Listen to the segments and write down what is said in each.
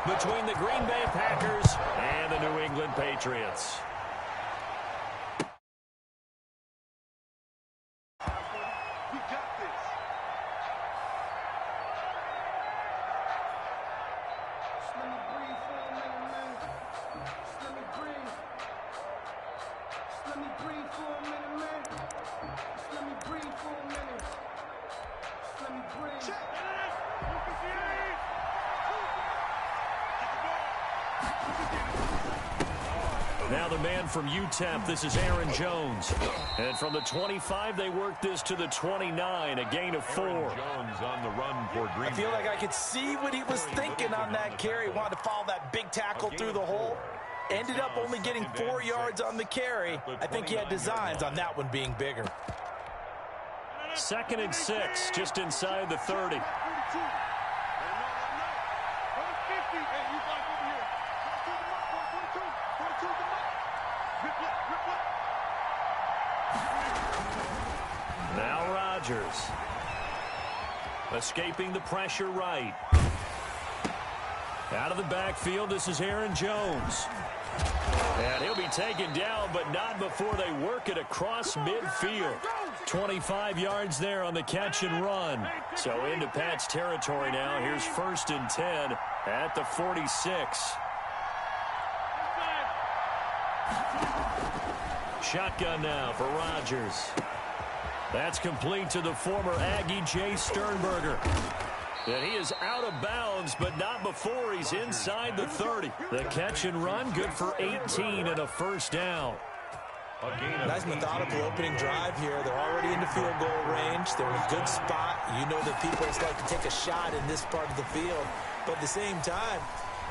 between the Green Bay Packers and the New England Patriots. Now the man from UTEP, this is Aaron Jones. And from the 25, they work this to the 29, a gain of 4. Jones on the run for Green Bay. I feel like I could see what he was thinking on that carry. Wanted to follow that big tackle through the hole. Ended up only getting 4 yards on the carry. I think he had designs on that one being bigger. 2nd and 6, just inside the 30. Now Rodgers. Escaping the pressure right. Out of the backfield, this is Aaron Jones. And he'll be taken down, but not before they work it across midfield. 25 yards there on the catch and run. So into Pat's territory now. Here's 1st and 10 at the 46. Shotgun now for Rodgers. That's complete to the former Aggie Jay Sternberger. And he is out of bounds, but not before he's inside the 30. The catch and run, good for 18 and a 1st down. Nice methodical opening drive here. They're already into field goal range. They're in a good spot. You know that people just like to take a shot in this part of the field. But at the same time,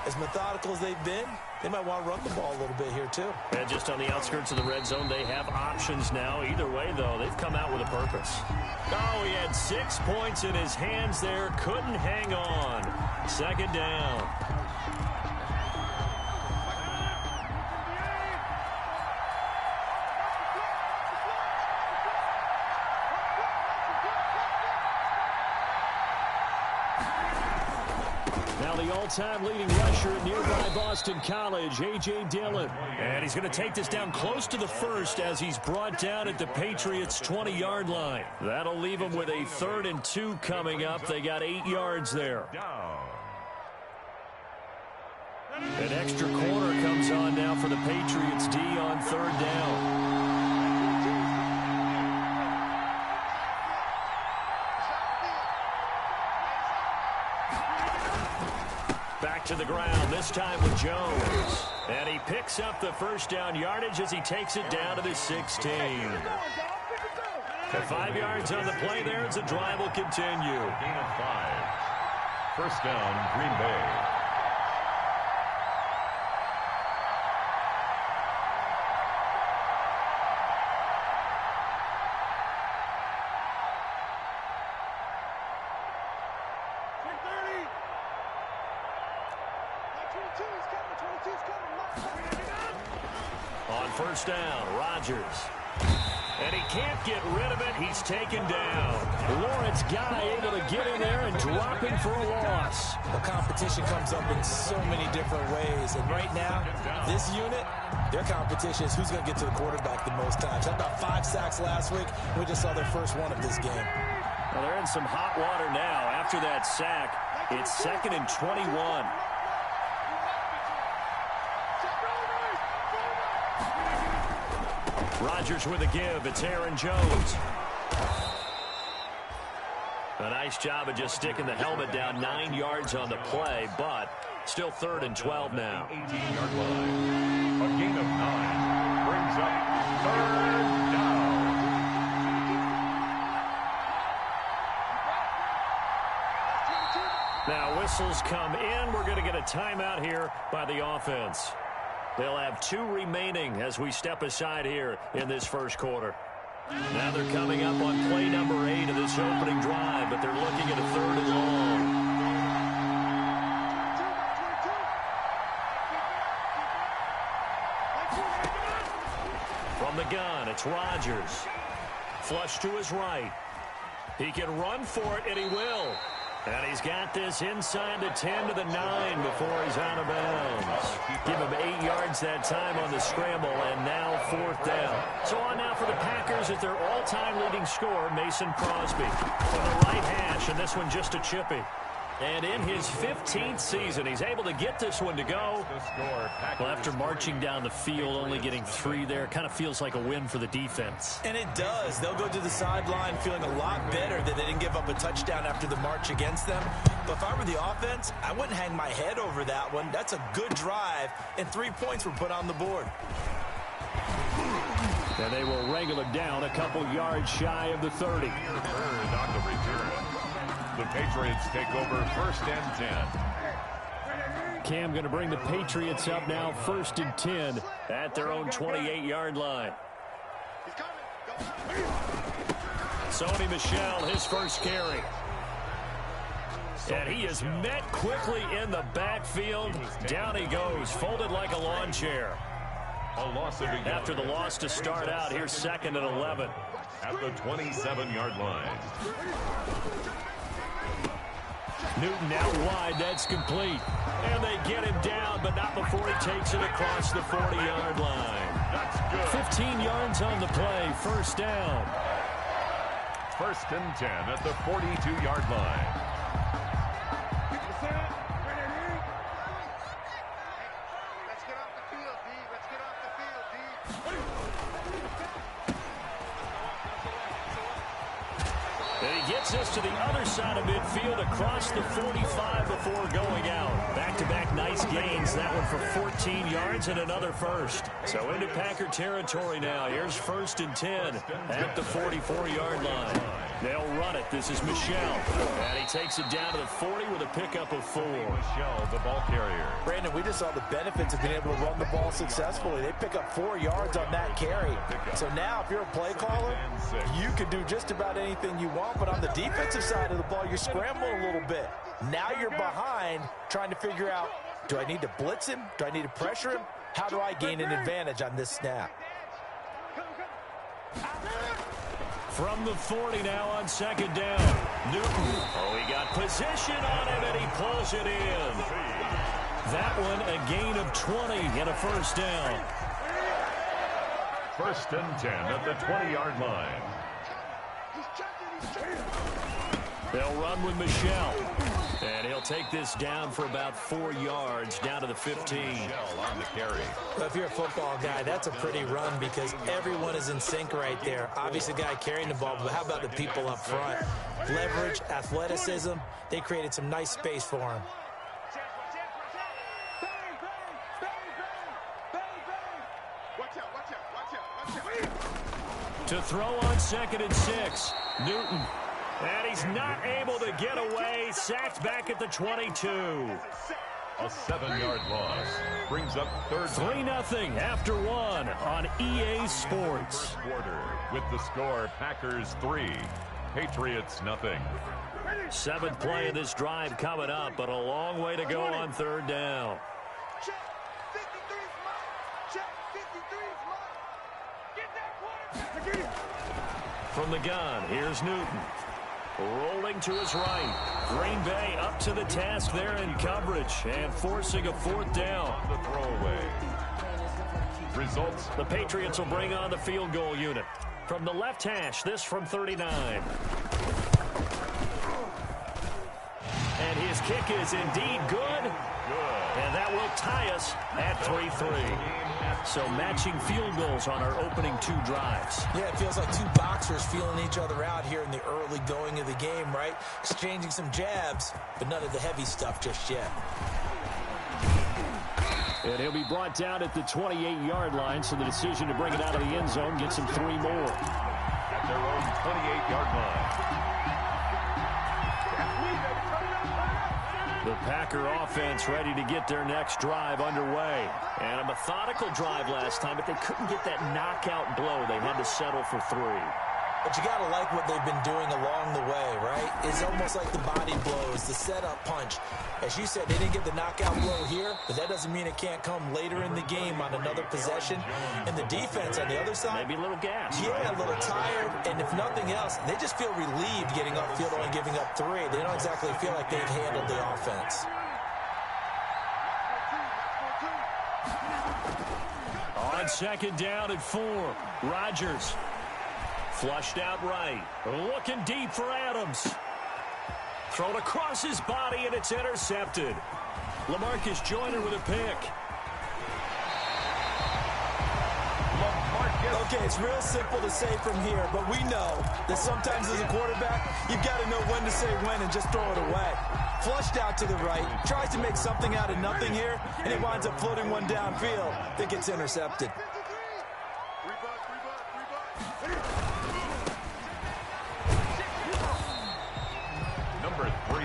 as methodical as they've been, they might want to run the ball a little bit here too. And just on the outskirts of the red zone, they have options now. Either way, though, they've come out with a purpose. Oh, he had 6 points in his hands there. Couldn't hang on. 2nd down. Now the all-time leading rusher at nearby Boston College, A.J. Dillon. And he's going to take this down close to the 1st as he's brought down at the Patriots' 20-yard line. That'll leave them with a 3rd and 2 coming up. They got 8 yards there. An extra corner comes on now for the Patriots D on 3rd down. Back to the ground, this time with Jones. And he picks up the 1st down yardage as he takes it down to the 16. The 5 yards on the play there as the drive will continue. Gain of 5. 1st down, Green Bay. On 1st down, Rodgers. And he can't get rid of it. He's taken down. Lawrence Guy able to get in there and dropping for a loss. The competition comes up in so many different ways. And right now, this unit, their competition is who's going to get to the quarterback the most times. Had about 5 sacks last week. We just saw their first one of this game. Well, they're in some hot water now. After that sack, it's 2nd and 21. Rodgers with a give. It's Aaron Jones. A nice job of just sticking the helmet down 9 yards on the play, but still 3rd and 12 now. 18-yard line. A gain of 9 brings up 3rd down. Now whistles come in. We're going to get a timeout here by the offense. They'll have 2 remaining as we step aside here in this 1st quarter. Now they're coming up on play number 8 of this opening drive, but they're looking at a 3rd and long. From the gun, it's Rodgers. Flush to his right. He can run for it, and he will. And he's got this inside the 10 to the 9 before he's out of bounds. Give him 8 yards that time on the scramble, and now 4th down. So on now for the Packers at their all-time leading scorer, Mason Crosby. From the right hash, and this one just a chippy. And in his 15th season, he's able to get this one to go. Well, after marching down the field, only getting 3 there, kind of feels like a win for the defense. And it does. They'll go to the sideline feeling a lot better that they didn't give up a touchdown after the march against them. But if I were the offense, I wouldn't hang my head over that one. That's a good drive, and 3 points were put on the board. And they will wrangle him down a couple yards shy of the 30. Third on the return. The Patriots take over 1st and 10. Cam going to bring the Patriots up now 1st and 10 at their own 28-yard line. Sony Michel, his first carry. And he is met quickly in the backfield. Down he goes, folded like a lawn chair. After the loss to start out, here's 2nd and 11. At the 27-yard line. Newton out wide, that's complete. And they get him down, but not before he takes it across the 40-yard line. That's good. 15 yards on the play, 1st down. 1st and 10 at the 42-yard line. Let's get off the field, D. Let's get off the field, D. And he gets us to the other side of midfield across the 45 before going out. Back-to-back nice gains. That one for 14 yards and another first. So into Packer territory now. Here's 1st and 10 at the 44-yard line. They'll run it. This is Michel. And he takes it down to the 40 with a pickup of 4. Michel, the ball carrier. Brandon, we just saw the benefits of being able to run the ball successfully. They pick up 4 yards on that carry. So now if you're a play caller, you can do just about anything you want. But on the defensive side of the ball, you're scrambling a little bit. Now you're behind trying to figure out, do I need to blitz him? Do I need to pressure him? How do I gain an advantage on this snap? From the 40 now on 2nd down. Newton. Oh, he got position on him, and he pulls it in. That one a gain of 20 and a 1st down. 1st and 10 at the 20-yard line. They'll run with Michel. And he'll take this down for about 4 yards, down to the 15. Michel on the carry. Well, if you're a football guy, that's a pretty run because everyone is in sync right there. Obviously, the guy carrying the ball, but how about the people up front? Leverage, athleticism, they created some nice space for him. To throw on 2nd and 6. Newton. And he's not able to get away. Sacked back at the 22. A 7-yard loss brings up 3rd. 3-0 after 1 on EA Sports. Quarter with the score Packers 3, Patriots 0. 7th play of this drive coming up, but a long way to go on 3rd down. Check. 53's mine. Check. 53's mine. Get that quarterback. From the gun, here's Newton. Rolling to his right. Green Bay up to the task there in coverage and forcing a 4th down. The throwaway. Results. The Patriots will bring on the field goal unit. From the left hash, this from 39. And his kick is indeed good. And that will tie us at 3-3. So matching field goals on our opening 2 drives. Yeah, it feels like 2 boxers feeling each other out here in the early going of the game, right? Exchanging some jabs, but none of the heavy stuff just yet. And he'll be brought down at the 28-yard line, so the decision to bring it out of the end zone gets him 3 more. At their own 28-yard line. The Packer offense ready to get their next drive underway. And a methodical drive last time, but they couldn't get that knockout blow. They had to settle for 3. But you got to like what they've been doing along the way, right? It's almost like the body blows, the setup punch. As you said, they didn't get the knockout blow here, but that doesn't mean it can't come later in the game on another possession. And the defense on the other side, maybe a little gas. Yeah, a little tired. And if nothing else, they just feel relieved getting upfield, only giving up 3. They don't exactly feel like they've handled the offense. On second down at 4, Rodgers. Flushed out right. Looking deep for Adams. Thrown across his body, and it's intercepted. LaMarcus Joyner with a pick. Okay, it's real simple to say from here, but we know that sometimes as a quarterback, you've got to know when to say when and just throw it away. Flushed out to the right, tries to make something out of nothing here, and he winds up floating one downfield that gets intercepted.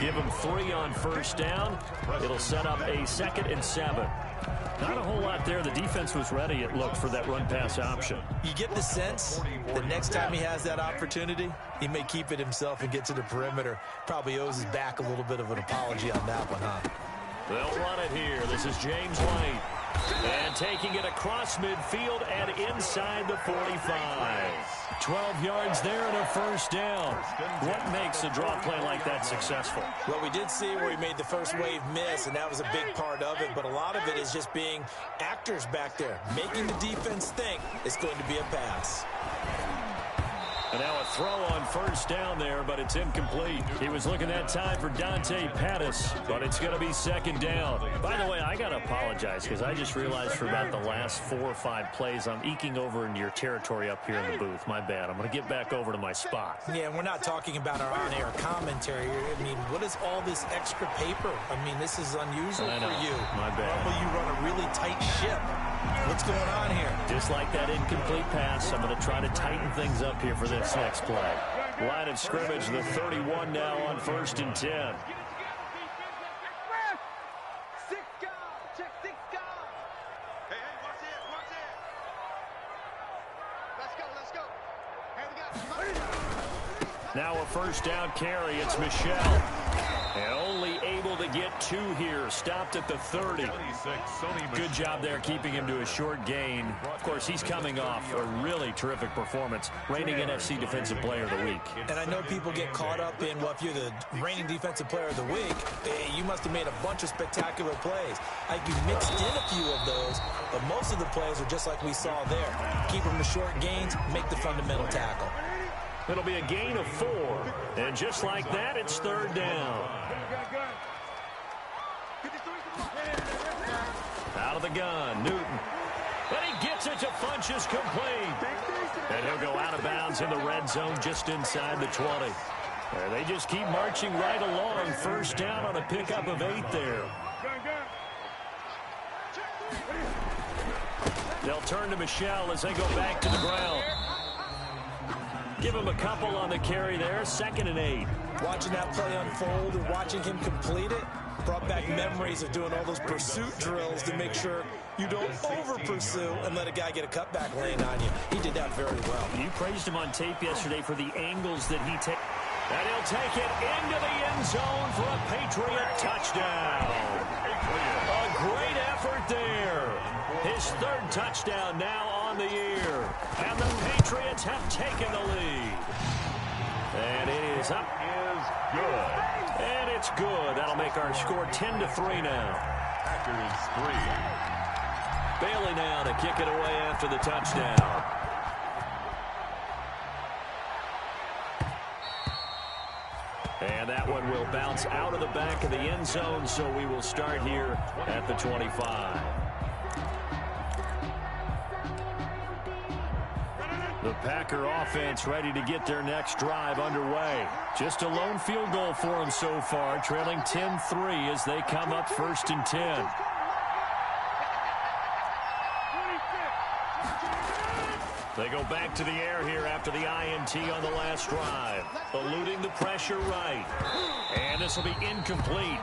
Give him 3 on first down. It'll set up a 2nd and 7. Not a whole lot there. The defense was ready, it looked, for that run-pass option. You get the sense that next time he has that opportunity, he may keep it himself and get to the perimeter. Probably owes his back a little bit of an apology on that one, huh? They'll run it here. This is James White. And taking it across midfield and inside the 45. 12 yards there and a first down. What makes a draw play like that successful? Well, we did see where he made the first wave miss, and that was a big part of it. But a lot of it is just being actors back there, making the defense think it's going to be a pass. And now a throw on first down there, but it's incomplete. He was looking that time for Dante Pettis, but it's going to be 2nd down. By the way, I got to apologize because I just realized for about the last 4 or 5 plays, I'm eking over into your territory up here in the booth. My bad. I'm going to get back over to my spot. Yeah, we're not talking about our on-air commentary. I mean, what is all this extra paper? I mean, this is unusual for you. My bad. Normally you run a really tight ship. What's going on here? Just like that incomplete pass, I'm going to try to tighten things up here for this next play. Line of scrimmage, the 31 now on 1st and 10. Check 6 guard. Hey, watch it. Let's go. Hey, we got. Now a first down carry. It's Michelle. And only able to get 2 here. Stopped at the 30. Good job there keeping him to a short gain. Of course, he's coming off a really terrific performance. Reigning NFC Defensive Player of the Week. And I know people get caught up in, well, if you're the reigning Defensive Player of the Week, you must have made a bunch of spectacular plays. Like you mixed in a few of those, but most of the plays are just like we saw there. Keep them to short gains, make the fundamental tackle. It'll be a gain of 4. And just like that, it's 3rd down. Out of the gun, Newton. And he gets it to Funchess complete. And he'll go out of bounds in the red zone just inside the 20. And they just keep marching right along. First down on a pickup of 8 there. They'll turn to Michelle as they go back to the ground. Give him a couple on the carry there. 2nd and 8. Watching that play unfold and watching him complete it brought back memories of doing all those pursuit drills to make sure you don't over-pursue and let a guy get a cutback lane on you. He did that very well. You praised him on tape yesterday for the angles that he takes. And he'll take it into the end zone for a Patriot touchdown. A great effort there. His 3rd touchdown now on the year. And the Patriots have taken the lead. And it is up. Is good. And it's good. That'll make our score 10-3 now. Packers 3. Bailey now to kick it away after the touchdown. And that one will bounce out of the back of the end zone, so we will start here at the 25. The Packer offense ready to get their next drive underway. Just a lone field goal for them so far, trailing 10-3 as they come up 1st and 10. They go back to the air here after the INT on the last drive. Eluding the pressure right. And this will be incomplete.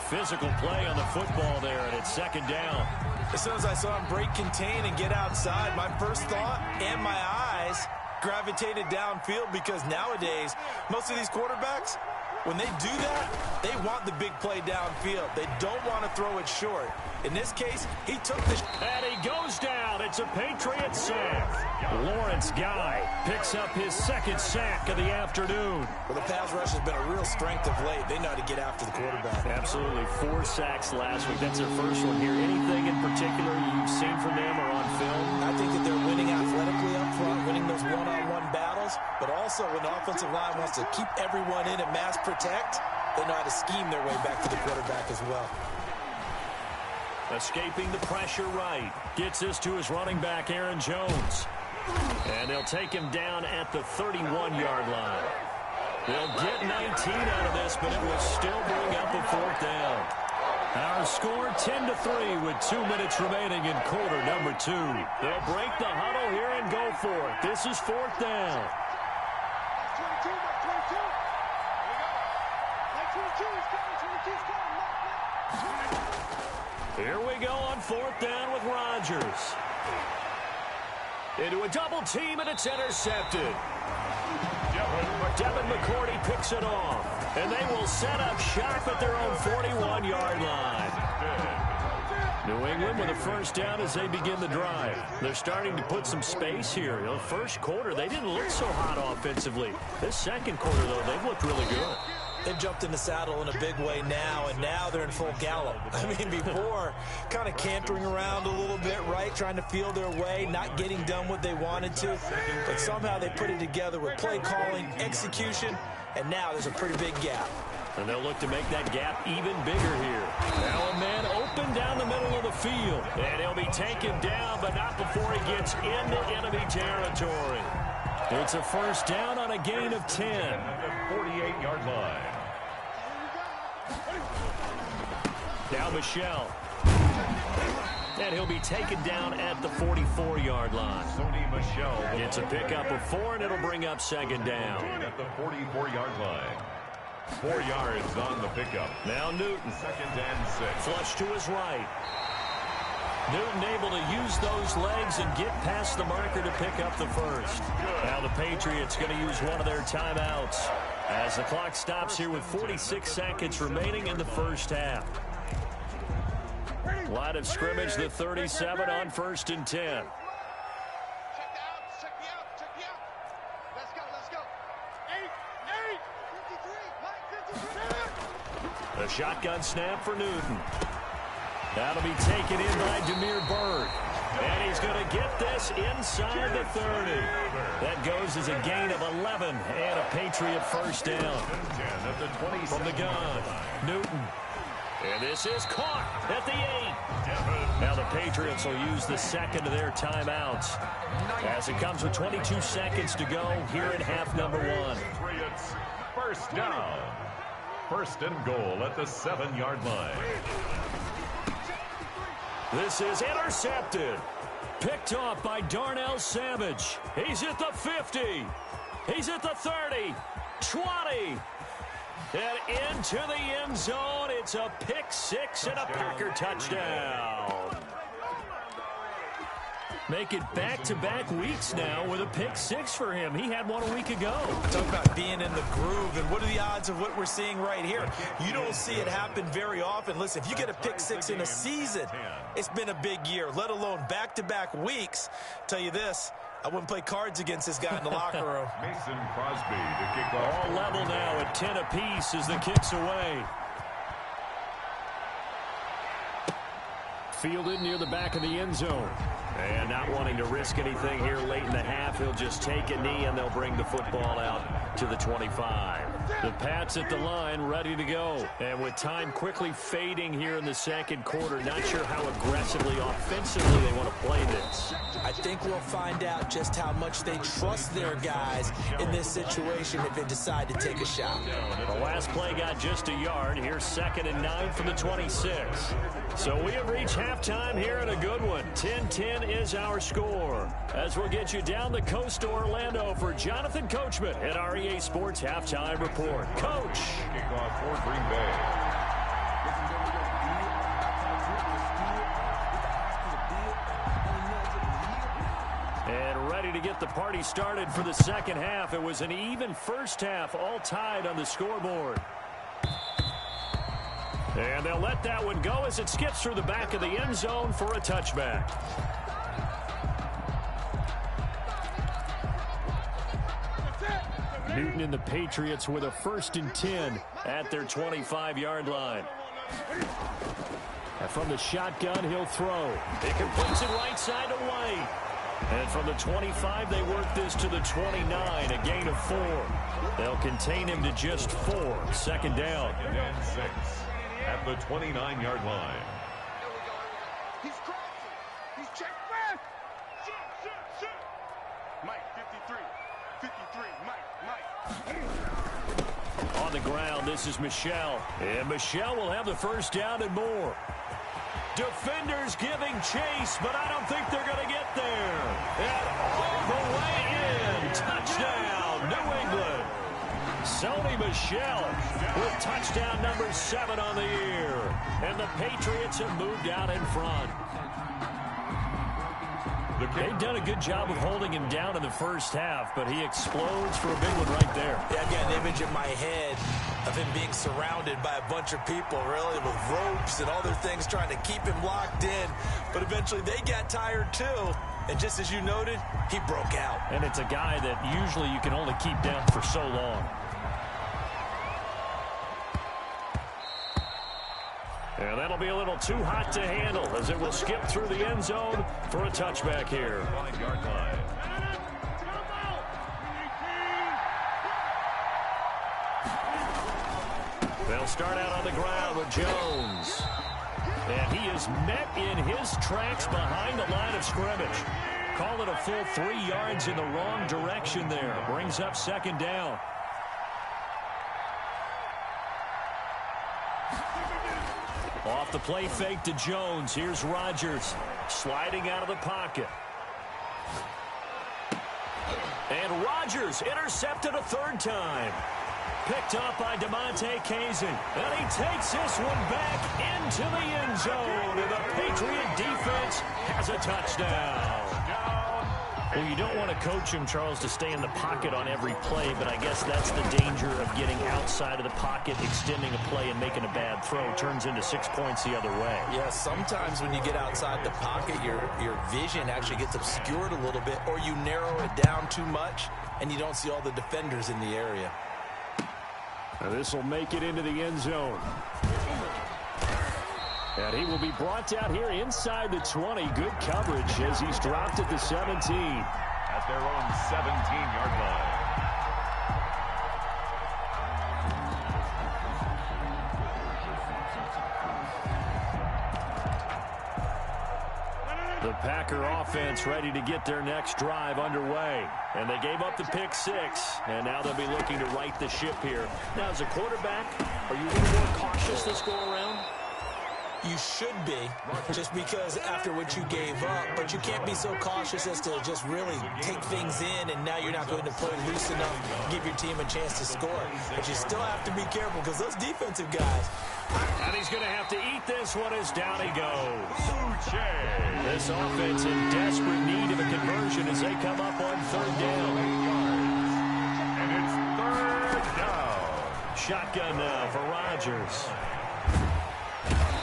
Physical play on the football there, and it's 2nd down. As soon as I saw him break contain and get outside, my first thought and my eyes gravitated downfield because nowadays, most of these quarterbacks, when they do that, they want the big play downfield. They don't want to throw it short. In this case, he took the... And he goes down. It's a Patriot sack. Lawrence Guy picks up his second sack of the afternoon. Well, the pass rush has been a real strength of late. They know how to get after the quarterback. Absolutely. 4 sacks last week. That's their first one here. Anything in particular you've seen from them or on film? I think that they're winning athletically up front, winning those one-on-one battles, but also when the offensive line wants to keep everyone in and mass protect, they know how to scheme their way back to the quarterback as well. Escaping the pressure right. Gets this to his running back, Aaron Jones. And they'll take him down at the 31-yard line. They'll get 19 out of this, but it will still bring up a 4th down. Our score 10-3 with 2 minutes remaining in quarter number 2. They'll break the huddle here and go for it. This is 4th down. Here we go on 4th down with Rodgers. Into a double team, and it's intercepted. Devin McCourty picks it off, and they will set up shop at their own 41-yard line. New England with a 1st down as they begin the drive. They're starting to put some space here. The first quarter, they didn't look so hot offensively. This second quarter, though, they've looked really good. They've jumped in the saddle in a big way now, and now they're in full gallop. I mean, before, kind of cantering around a little bit, right, trying to feel their way, not getting done what they wanted to, but somehow they put it together with play calling, execution, and now there's a pretty big gap. And they'll look to make that gap even bigger here. Now a man open down the middle of the field, and he'll be taken down, but not before he gets into enemy territory. It's a 1st down on a gain of 10. At the 48-yard line. Now Michelle. And he'll be taken down at the 44-yard line. Sony Michelle. It's a pickup of 4, and it'll bring up 2nd down. At the 44-yard line. 4 yards on the pickup. Now Newton. 2nd and 6. Flush to his right. Newton able to use those legs and get past the marker to pick up the 1st. Now the Patriots going to use one of their timeouts as the clock stops here with 46 seconds remaining in the 1st half. Line of scrimmage, the 37 on 1st and 10. Check the out, check the out. Let's go. 8, 53, Mike, 53. A shotgun snap for Newton. That'll be taken in by Demir Bird. And he's going to get this inside the 30. That goes as a gain of 11 and a Patriot 1st down. From the gun, Newton. And this is caught at the 8. Now the Patriots will use the 2nd of their timeouts as it comes with 22 seconds to go here in half number 1. Patriots 1st down. 1st and goal at the 7-yard line. This is intercepted. Picked off by Darnell Savage. He's at the 50. He's at the 30. 20. And into the end zone. It's a pick 6 and a Packer touchdown. Make it back-to-back weeks now with a pick 6 for him. He had one a week ago. Talk about being in the groove, and what are the odds of what we're seeing right here? You don't see it happen very often. Listen, if you get a pick 6 in a season, it's been a big year, let alone back-to-back weeks. Tell you this, I wouldn't play cards against this guy in the locker room. Mason Crosby to kick off. All level now at 10 apiece as the kick's away. Fielded near the back of the end zone. And not wanting to risk anything here late in the half, he'll just take a knee and they'll bring the football out to the 25. The Pats at the line ready to go. And with time quickly fading here in the second quarter, not sure how aggressively, offensively they want to play this. I think we'll find out just how much they trust their guys in this situation if they decide to take a shot. The last play got just a yard. Here's 2nd and 9 from the 26. So we have reached halftime here in a good one. 10-10 is our score. As we'll get you down the coast to Orlando for Jonathan Coachman at our EA Sports Halftime Report. Coach. Kickoff for Green Bay. And ready to get the party started for the second half. It was an even first half, all tied on the scoreboard. And they'll let that one go as it skips through the back of the end zone for a touchback. Newton and the Patriots with a 1st and 10 at their 25-yard line. And from the shotgun, he'll throw. He completes it right side to White. And from the 25, they work this to the 29, a gain of 4. They'll contain him to just 4. 2nd down. And 6 at the 29-yard line. He's crossing. He's checked back. Shoot. Mike, 53. 53. Mike. On the ground, this is Michel. And Michel will have the 1st down and more. Defenders giving chase, but I don't think they're going to get there. And all the way in. Touchdown, New England. Sony Michel with touchdown number 7 on the year. And the Patriots have moved out in front. They've done a good job of holding him down in the first half, but he explodes for a big one right there. Yeah, I've got an image in my head of him being surrounded by a bunch of people, really, with ropes and other things trying to keep him locked in. But eventually they got tired, too. And just as you noted, he broke out. And it's a guy that usually you can only keep down for so long. And that'll be a little too hot to handle as it will skip through the end zone for a touchback here. 5-yard line. They'll start out on the ground with Jones. And he is met in his tracks behind the line of scrimmage. Call it a full 3 yards in the wrong direction there. Brings up 2nd down. Off the play fake to Jones. Here's Rodgers sliding out of the pocket. And Rodgers intercepted a 3rd time. Picked up by DeMonte Kazin. And he takes this one back into the end zone. And the Patriot defense has a touchdown. Well, you don't want to coach him, Charles, to stay in the pocket on every play, but I guess that's the danger of getting outside of the pocket, extending a play, and making a bad throw. Turns into 6 points the other way. Yeah, sometimes when you get outside the pocket, your vision actually gets obscured a little bit, or you narrow it down too much, and you don't see all the defenders in the area. Now this will make it into the end zone. And he will be brought down here inside the 20. Good coverage as he's dropped at the 17. At their own 17-yard line. The Packer offense ready to get their next drive underway. And they gave up the pick 6. And now they'll be looking to right the ship here. Now, as a quarterback, are you a little more cautious this go around? You should be, just because after what you gave up, but you can't be so cautious as to just really take things in, and now you're not going to play loose enough, give your team a chance to score. But you still have to be careful because those defensive guys. And he's going to have to eat this one as down he goes. This offense in desperate need of a conversion as they come up on 3rd down. And it's 3rd down. Shotgun now for Rodgers.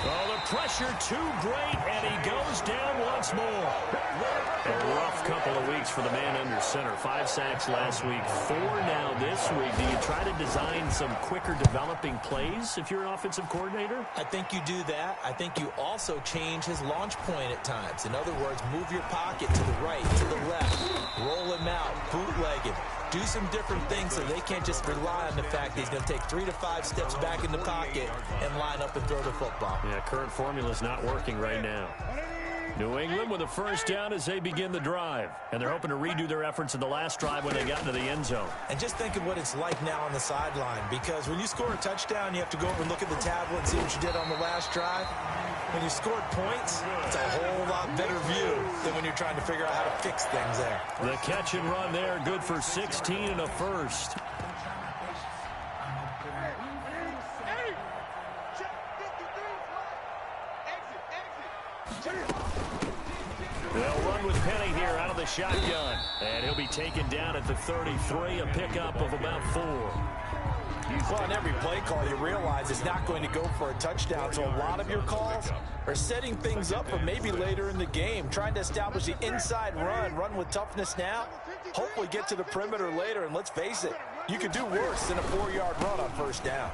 Oh, the pressure too great, and he goes down once more. A rough couple of weeks for the man under center. 5 sacks last week, 4 now this week. Do you try to design some quicker developing plays if you're an offensive coordinator? I think you do that. I think you also change his launch point at times. In other words, move your pocket to the right, to the left, roll him out, bootleg him. Do some different things so they can't just rely on the fact that he's going to take 3 to 5 steps back in the pocket and line up and throw the football. Yeah, current formula's not working right now. New England with a 1st down as they begin the drive. And they're hoping to redo their efforts in the last drive when they got into the end zone. And just think of what it's like now on the sideline, because when you score a touchdown, you have to go over and look at the tablet and see what you did on the last drive. When you scored points, it's a whole lot better view than when you're trying to figure out how to fix things there. The catch and run there, good for 16 and a 1st. They'll run with Penny here out of the shotgun. And he'll be taken down at the 33, a pickup of about 4. Well, on every play call, you realize it's not going to go for a touchdown, so a lot of your calls are setting things up for maybe later in the game, trying to establish the inside run with toughness now, hopefully get to the perimeter later, and let's face it, you could do worse than a 4-yard run on first down.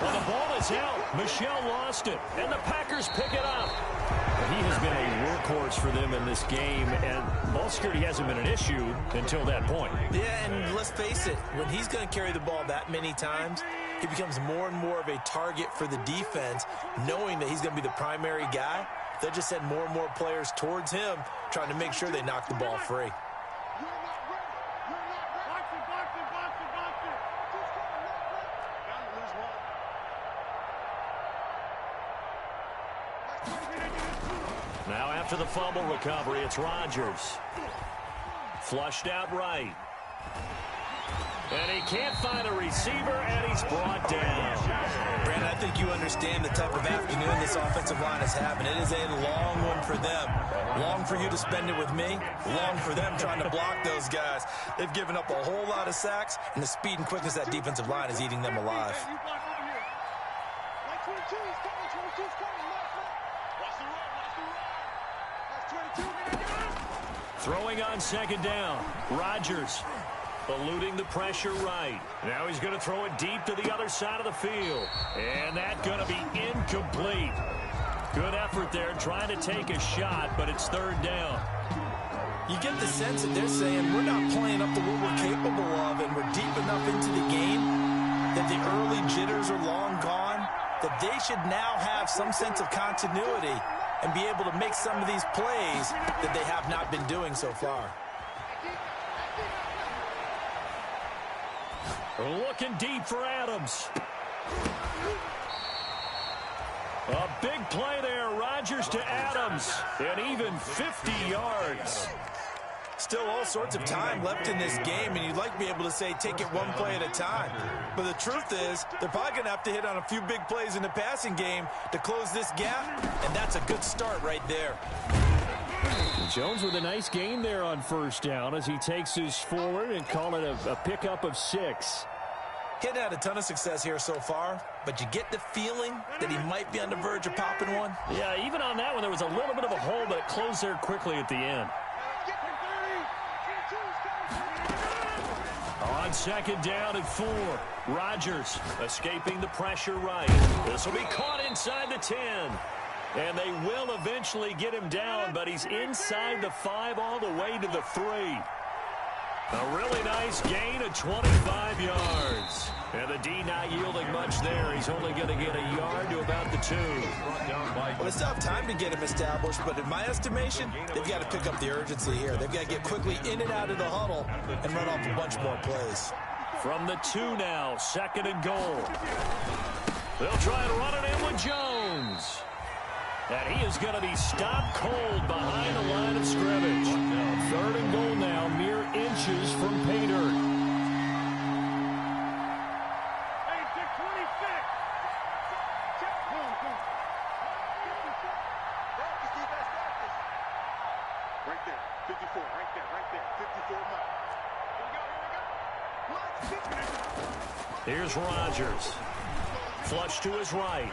Well, the ball is out. Michelle lost it, and the Packers pick it up. He has been a workhorse for them in this game, and ball security hasn't been an issue until that point. Yeah, and let's face it, when he's going to carry the ball that many times, he becomes more and more of a target for the defense, knowing that he's going to be the primary guy. They'll just send more and more players towards him, trying to make sure they knock the ball free. Now after the fumble recovery, it's Rodgers. Flushed out right. And he can't find a receiver, and he's brought down. Brandon, I think you understand the type of afternoon this offensive line is having. It is a long one for them. Long for you to spend it with me. Long for them trying to block those guys. They've given up a whole lot of sacks, and the speed and quickness of that defensive line is eating them alive. Throwing on second down. Rodgers eluding the pressure right. Now he's going to throw it deep to the other side of the field. And that's going to be incomplete. Good effort there trying to take a shot, but it's third down. You get the sense that they're saying we're not playing up to what we're capable of, and we're deep enough into the game that the early jitters are long gone, that they should now have some sense of continuity and be able to make some of these plays that they have not been doing so far. Looking deep for Adams. A big play there. Rodgers to Adams. And even 50 yards. Still all sorts of time left in this game, and you'd like to be able to say take it one play at a time. But the truth is, they're probably going to have to hit on a few big plays in the passing game to close this gap, and that's a good start right there. Jones with a nice gain there on first down as he takes his forward and call it a pickup of 6. He hadn't had a ton of success here so far, but you get the feeling that he might be on the verge of popping one. Yeah, even on that one, there was a little bit of a hole, but it closed there quickly at the end. On second down at 4, Rodgers escaping the pressure right. This will be caught inside the 10. And they will eventually get him down, but he's inside the 5 all the way to the 3. A really nice gain of 25 yards. And the D not yielding much there. He's only going to get a yard to about the 2. Well, they still have time to get him established, but in my estimation, they've got to pick up the urgency here. They've got to get quickly in and out of the huddle and run off a bunch more plays. From the 2 now, second and goal. They'll try and run it in with Jones. And he is going to be stopped cold behind the line of scrimmage. Third and goal now, mere inches from pay dirt. Right there, 54, right there, 54 now. Here's Rodgers. Flush to his right.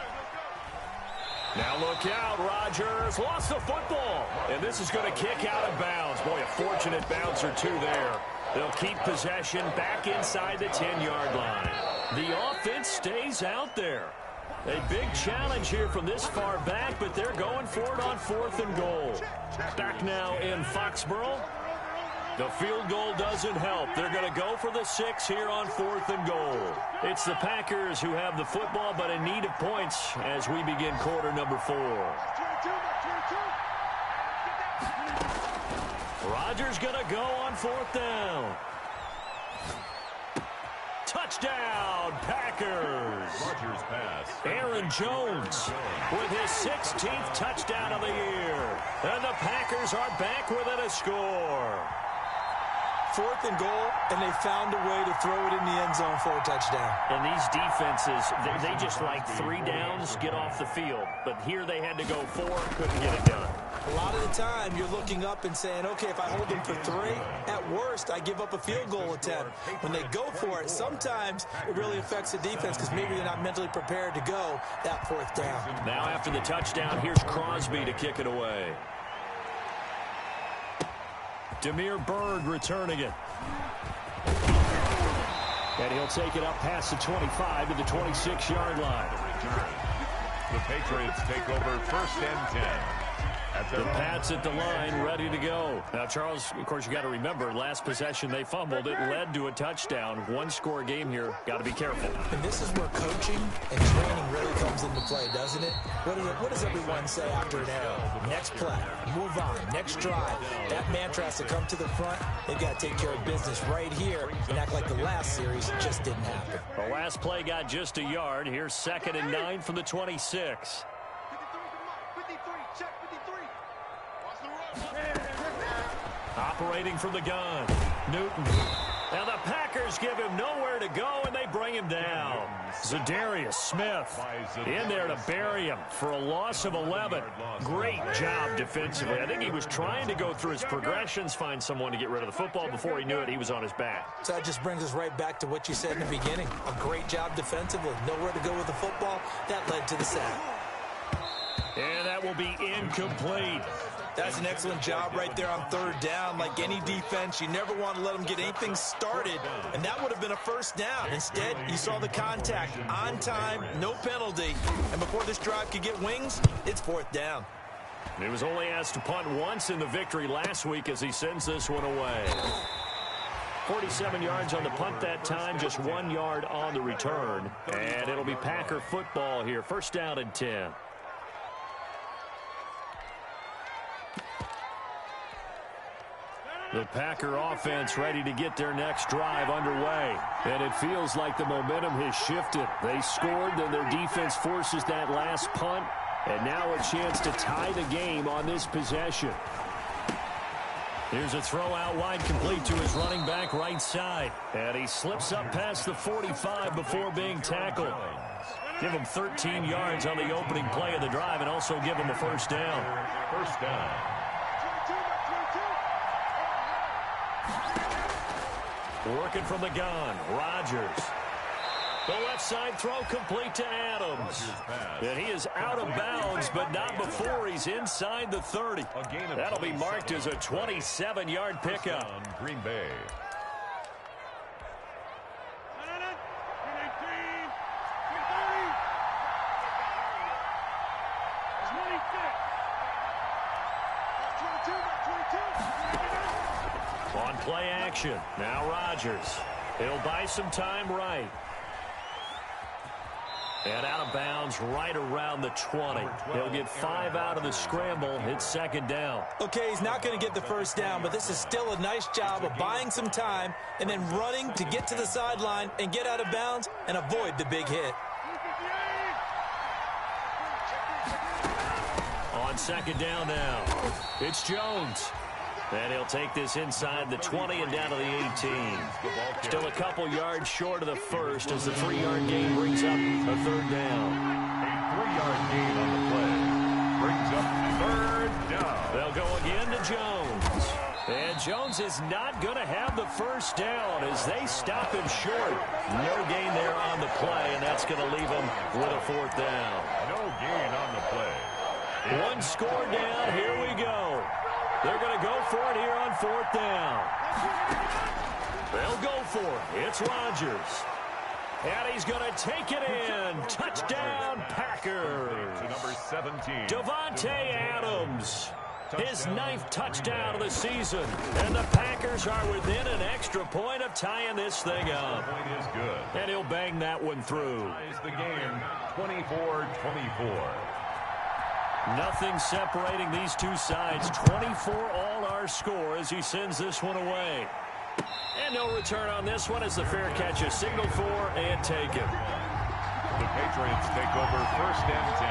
Now look out, Rodgers lost the football. And this is going to kick out of bounds. Boy, a fortunate bounce or two there. They'll keep possession back inside the 10-yard line. The offense stays out there. A big challenge here from this far back, but they're going for it on 4th and goal. Back now in Foxborough. The field goal doesn't help. They're going to go for the 6 here on 4th and goal. It's the Packers who have the football, but in need of points as we begin quarter number 4. Rodgers going to go on 4th down. Touchdown, Packers. Rodgers pass. Aaron Jones with his 16th touchdown of the year. And the Packers are back within a score. 4th and goal, and they found a way to throw it in the end zone for a touchdown. And these defenses, they just like 3 downs, get off the field. But here they had to go 4, couldn't get it done. A lot of the time, you're looking up and saying, okay, if I hold them for 3, at worst, I give up a field goal attempt. When they go for it, sometimes it really affects the defense because maybe they're not mentally prepared to go that 4th down. Now after the touchdown, here's Crosby to kick it away. Demir Berg returning it. And he'll take it up past the 25 to the 26-yard line. The Patriots take over 1st and 10. The Pats at the line, ready to go. Now, Charles, of course, you got to remember, last possession they fumbled. It led to a touchdown. 1-score game here. Got to be careful. And this is where coaching and training really comes into play, doesn't it? What does everyone say after an error? Next play, move on, next drive. That mantra has to come to the front. They've got to take care of business right here and act like the last series just didn't happen. The last play got just a yard. Here's 2nd and 9 from the 26. Operating from the gun, Newton. Now the Packers give him nowhere to go, and they bring him down. Zadarius Smith in there to bury him for a loss of 11. Great job defensively. I think he was trying to go through his progressions, find someone to get rid of the football. Before he knew it, he was on his back. So that just brings us right back to what you said in the beginning. A great job defensively. Nowhere to go with the football. That led to the sack. And that will be incomplete. That's an excellent job right there on 3rd down. Like any defense, you never want to let them get anything started, and that would have been a 1st down. Instead, you saw the contact on time, no penalty, and before this drive could get wings, it's 4th down. He was only asked to punt once in the victory last week as he sends this one away. 47 yards on the punt that time, just 1 yard on the return, and it'll be Packer football here. 1st down and 10. The Packer offense ready to get their next drive underway. And it feels like the momentum has shifted. They scored, then their defense forces that last punt. And now a chance to tie the game on this possession. Here's a throw out wide, complete to his running back right side. And he slips up past the 45 before being tackled. Give him 13 yards on the opening play of the drive and also give him a 1st down. 1st down. Working from the gun, Rodgers. The left side throw complete to Adams. And he is out of bounds, but not before he's inside the 30. That'll be marked as a 27-yard pickup. Green Bay. On play action, now Rodgers. He'll buy some time right. And out of bounds right around the 20. He'll get 5 out of the scramble. It's 2nd down. Okay, he's not going to get the 1st down, but this is still a nice job of buying some time and then running to get to the sideline and get out of bounds and avoid the big hit. On 2nd down now, it's Jones. And he'll take this inside the 20 and down to the 18. Still a couple yards short of the 1st as the 3-yard gain brings up a 3rd down. A 3-yard gain on the play brings up 3rd down. They'll go again to Jones. And Jones is not going to have the 1st down as they stop him short. No gain there on the play, and that's going to leave him with a 4th down. No gain on the play. 1 score down. Here we go. They're going to go for it here on 4th down. They'll go for it. It's Rodgers. And he's going to take it in. Touchdown, Packers. To number 17. Davante Adams. His 9th touchdown of the season. And the Packers are within an extra point of tying this thing up. The point is good. And he'll bang that one through. Ties the game 24-24. Nothing separating these two sides. 24 all our score as he sends this one away. And no return on this one as the fair catch is signaled for and taken. The Patriots take over 1st and 10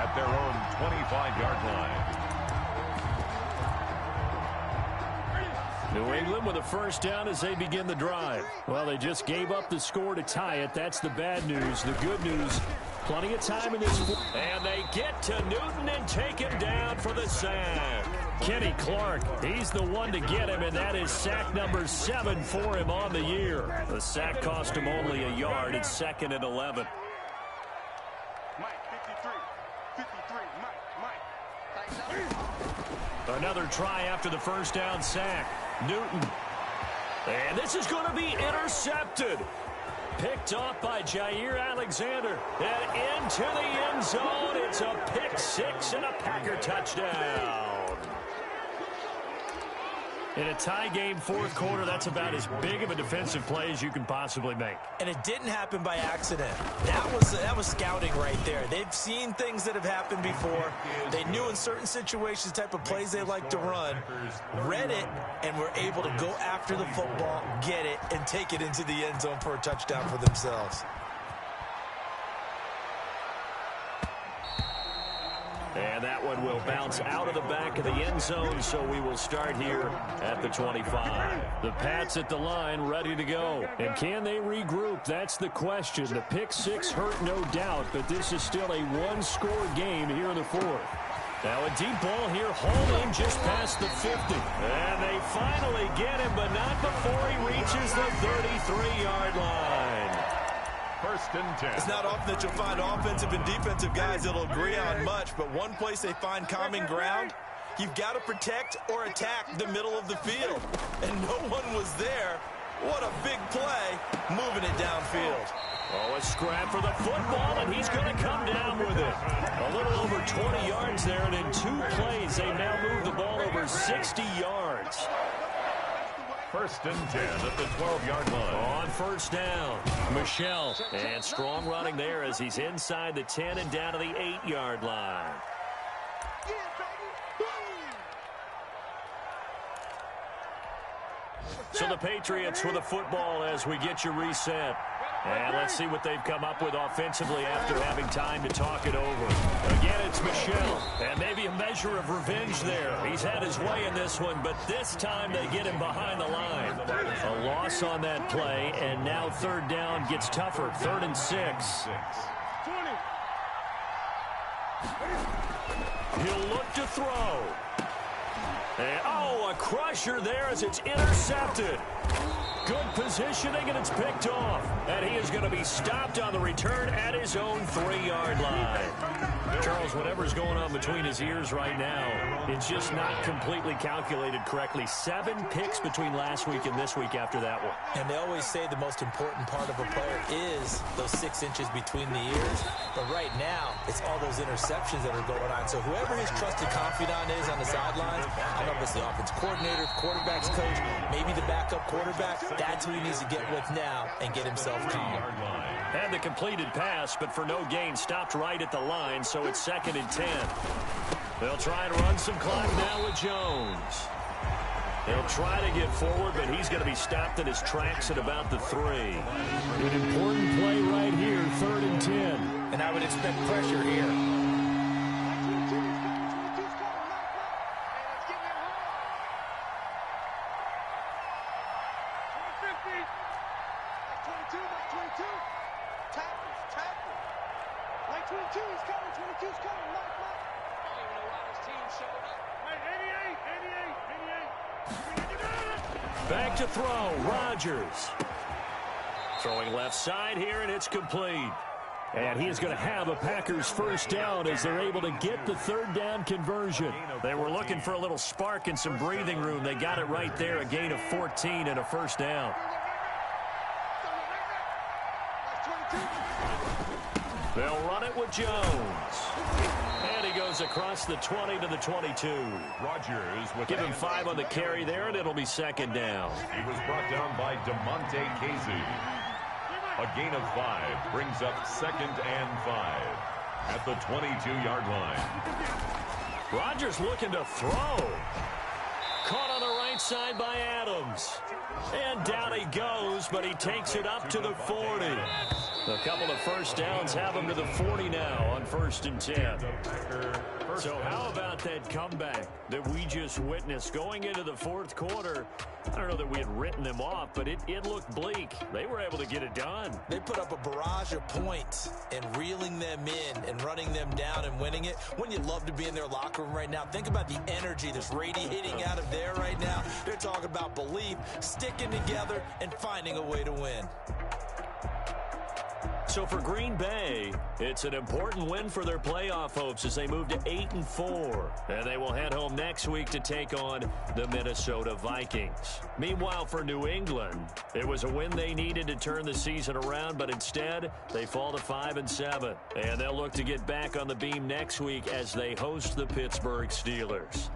at their own 25-yard line. New England with a first down as they begin the drive. Well, they just gave up the score to tie it. That's the bad news. The good news, plenty of time in this. And they get to Newton and take him down for the sack. Kenny Clark, he's the one to get him, and that is sack number 7 for him on the year. The sack cost him only a yard. It's 2nd and 11. Mike, 53, Mike. Another try after the first down sack. Newton. And this is going to be intercepted. Picked off by Jair Alexander. And into the end zone. It's a pick 6 and a Packer touchdown. In a tie game, fourth quarter, that's about as big of a defensive play as you can possibly make. And it didn't happen by accident. That was scouting right there. They've seen things that have happened before. They knew in certain situations the type of plays they like to run, read it, and were able to go after the football, get it, and take it into the end zone for a touchdown for themselves. And that one will bounce out of the back of the end zone, so we will start here at the 25. The Pats at the line, ready to go. And can they regroup? That's the question. The pick 6 hurt, no doubt, but this is still a one-score game here in the fourth. Now a deep ball here, hauled in just past the 50. And they finally get him, but not before he reaches the 33-yard line. 1st and 10. It's not often that you'll find offensive and defensive guys that'll agree on much, but one place they find common ground, you've got to protect or attack the middle of the field. And no one was there. What a big play, moving it downfield. Oh, a scrap for the football, and he's going to come down with it. A little over 20 yards there, and in 2 plays, they now move the ball over 60 yards. 1st and 10 at the 12-yard line. On first down, Michel. And strong running there as he's inside the 10 and down to the 8-yard line. So the Patriots with the football as we get you reset. And let's see what they've come up with offensively after having time to talk it over. Again, it's Michel. And maybe a measure of revenge there. He's had his way in this one, but this time they get him behind the line. A loss on that play, and now 3rd down gets tougher. 3rd and 6. He'll look to throw. And, oh, a crusher there as it's intercepted. Good positioning, and it's picked off. And he is going to be stopped on the return at his own 3-yard line. Charles, whatever's going on between his ears right now, it's just not completely calculated correctly. 7 picks between last week and this week after that one. And they always say the most important part of a player is those 6 inches between the ears. But right now, it's all those interceptions that are going on. So whoever his trusted confidant is on the sidelines, I don't know if it's the offense coordinator, quarterback's coach, maybe the backup quarterback, that's who he needs to get with now and get himself calm. Had the completed pass, but for no gain, stopped right at the line, so it's 2nd and 10. They'll try and run some clock now with Jones. He'll try to get forward, but he's going to be stopped in his tracks at about the 3. An important play right here, 3rd and 10. And I would expect pressure here. Back to throw, Rodgers. Throwing left side here, and it's complete. And he is going to have a Packers first down as they're able to get the 3rd down conversion. They were looking for a little spark and some breathing room. They got it right there, a gain of 14 and a first down. They'll run it with Jones. And he goes across the 20 to the 22. Rodgers with Give him 5 on the carry there, and it'll be 2nd down. He was brought down by DeMonte Casey. A gain of 5 brings up 2nd and 5 at the 22-yard line. Rodgers looking to throw. Caught on the right side by Adams. And down he goes, but he takes it up to the 40. A couple of first downs have them to the 40 now on 1st and 10. So how about that comeback that we just witnessed going into the fourth quarter? I don't know that we had written them off, but it looked bleak. They were able to get it done. They put up a barrage of points and reeling them in and running them down and winning it. Wouldn't you love to be in their locker room right now? Think about the energy that's radiating out of there right now. They're talking about belief, sticking together, and finding a way to win. So for Green Bay, it's an important win for their playoff hopes as they move to 8-4. And they will head home next week to take on the Minnesota Vikings. Meanwhile, for New England, it was a win they needed to turn the season around, but instead they fall to 5-7. And they'll look to get back on the beam next week as they host the Pittsburgh Steelers.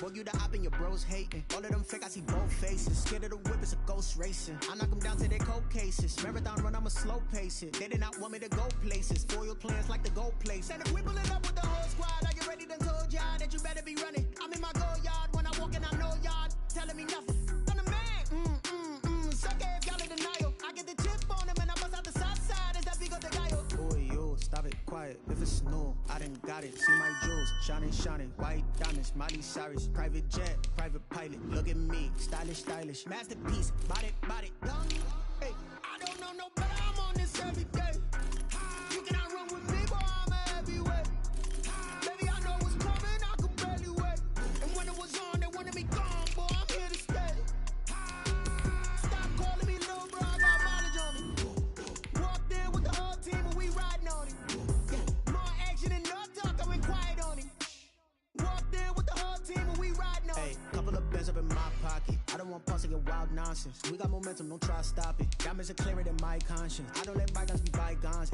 Boy, you the op and your bros hating. All of them fake, I see both faces. Scared of the whip, it's a ghost racing. I knock them down to their cold cases. Marathon run, I'ma slow pace it. They did not want me to go places. Foil plans like the go place. And if we pulling up with the whole squad, are you ready? Done told y'all that you better be running. I'm in my go yard when I walk in, I know y'all telling me nothing. I'm the man. Suck ass, y'all in denial. I get the chip on them and I bust out the south side. Is that big of the guy? Boy, yo, stop it, quiet. If it's new, I done got it. See my jewels, shining. White diamonds, Miley Cyrus. Private jet, private pilot. Look at me, stylish. Masterpiece, body, young. Hey, I don't know no better. I'm on this every day. You cannot run with me, boy. I'm a heavyweight. Baby, I know what's coming. I could barely wait. And when it was on, they wanted me gone, boy. I'm here to stay. Stop calling me little bro. I got mileage on me. Walked in with the whole team and we riding on it. Yeah, more action and no talk. I went quiet on it. Walked in with the whole team and we riding on it. Hey, couple of bands up in my pocket. I don't want pulse to get wild nonsense. We got momentum, don't try to stop it. Diamonds are clearer than my conscience. I don't let bygones be bygones.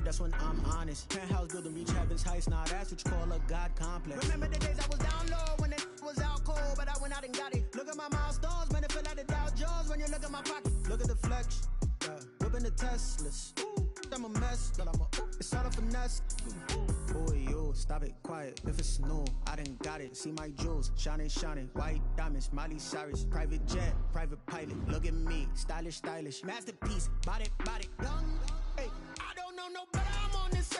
That's when I'm honest. Penthouse building, reach heaven's heights. Now that's what you call a God complex. Remember the days I was down low when it was out cold, but I went out and got it. Look at my milestones, man, it feel like the Dow Jones when you look at my pocket. Look at the flex, whipping the Teslas. I'm a mess, but it's all a finesse. Boy, yo, stop it, quiet. If it's new, I done got it. See my jewels, shining. White diamonds, Miley Cyrus. Private jet, private pilot. Look at me, stylish. Masterpiece, body, young. Hey, I don't know no better. I'm on this.